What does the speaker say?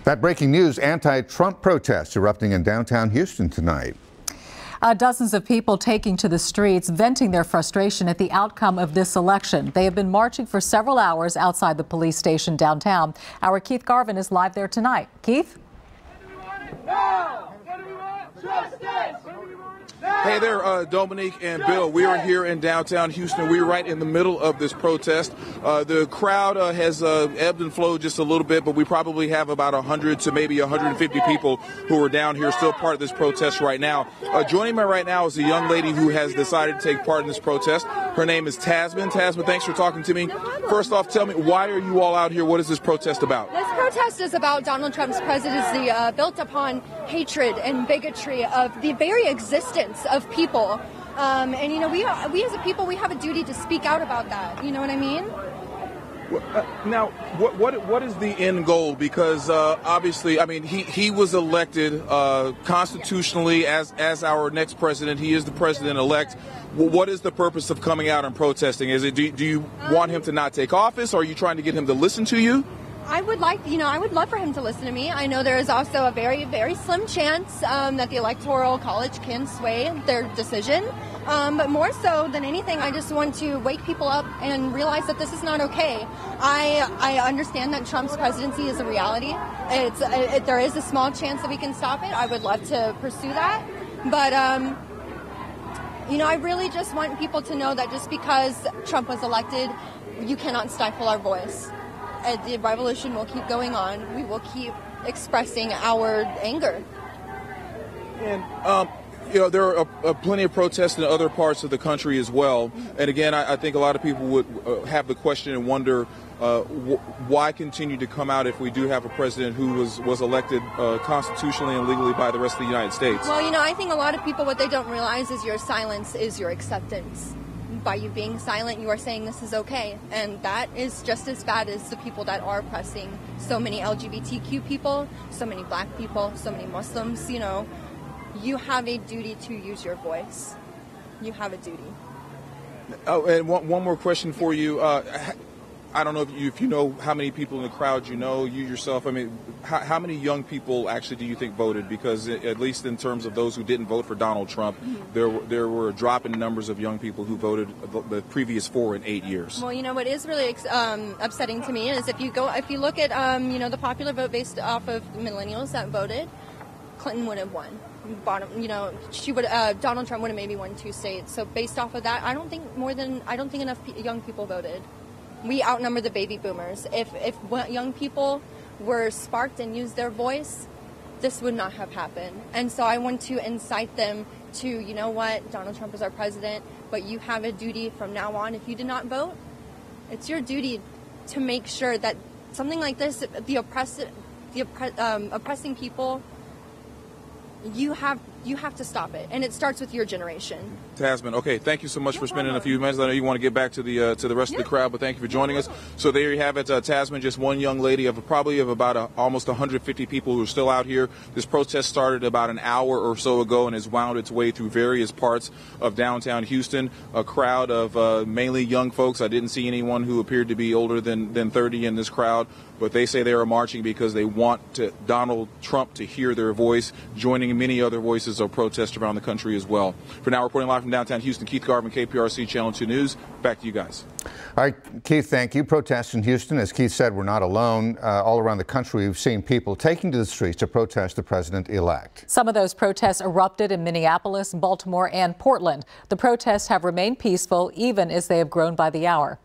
That breaking news, anti-Trump protests erupting in downtown Houston tonight. Dozens of people taking to the streets, venting their frustration at the outcome of this election. They have been marching for several hours outside the police station downtown. Our Keith Garvin is live there tonight. Keith? No! Justice! Hey there, Dominique and Bill. We are here in downtown Houston. We're right in the middle of this protest. The crowd has ebbed and flowed just a little bit, but we probably have about 100 to maybe 150 people who are down here still part of this protest right now. Joining me right now is a young lady who has decided to take part in this protest. Her name is Tasman. Tasman, thanks for talking to me. First off, tell me, why are you all out here? What is this protest about? This protest is about Donald Trump's presidency built upon hatred and bigotry of the very existence of people. And, you know, we as a people, we have a duty to speak out about that. You know what I mean? Now, what is the end goal? Because obviously, I mean, he was elected constitutionally as our next president. He is the president-elect. What is the purpose of coming out and protesting? Is it do you want him to not take office, or are you trying to get him to listen to you? I would love for him to listen to me. I know there is also a very, very slim chance that the Electoral College can sway their decision. But more so than anything, I just want to wake people up and realize that this is not okay. I understand that Trump's presidency is a reality. There is a small chance that we can stop it. I would love to pursue that. But, you know, I really just want people to know that just because Trump was elected, you cannot stifle our voice. The revolution will keep going on. We will keep expressing our anger. And, you know, there are plenty of protests in other parts of the country as well. And again, I think a lot of people would have the question and wonder why continue to come out if we do have a president who was elected constitutionally and legally by the rest of the United States? Well, you know, I think a lot of people, what they don't realize is your silence is your acceptance. By you being silent, you are saying this is okay. And that is just as bad as the people that are oppressing so many LGBTQ people, so many black people, so many Muslims. You know, you have a duty to use your voice. You have a duty. Oh, and one more question for you. I don't know if you know how many people in the crowd you know, you yourself. I mean, how many young people actually do you think voted? Because at least in terms of those who didn't vote for Donald Trump, there were a drop in numbers of young people who voted the previous 4 and 8 years. Well, you know what is really upsetting to me is if you look at you know, the popular vote based off of millennials that voted, Clinton would have won. You know, Donald Trump would have maybe won 2 states. So based off of that, I don't think enough young people voted. We outnumber the baby boomers. If young people were sparked and used their voice, this would not have happened. And so I want to incite them to, you know what, Donald Trump is our president, but you have a duty from now on. If you did not vote, it's your duty to make sure that something like this, oppressing people, you have to stop it, and it starts with your generation. Tasman, okay, thank you so much for spending a few minutes. I know you want to get back to the rest of the crowd, but thank you for joining us. So there you have it, Tasman, just one young lady of about almost 150 people who are still out here. This protest started about an hour or so ago and has wound its way through various parts of downtown Houston. A crowd of mainly young folks. I didn't see anyone who appeared to be older than 30 in this crowd, but they say they are marching because they want Donald Trump to hear their voice, joining many other voices of protest around the country as well. For now, reporting live from downtown Houston, Keith Garvin, KPRC Channel 2 News. Back to you guys. All right, Keith, thank you. Protests in Houston, as Keith said, we're not alone. All around the country, we've seen people taking to the streets to protest the president-elect. Some of those protests erupted in Minneapolis, Baltimore, and Portland. The protests have remained peaceful, even as they have grown by the hour.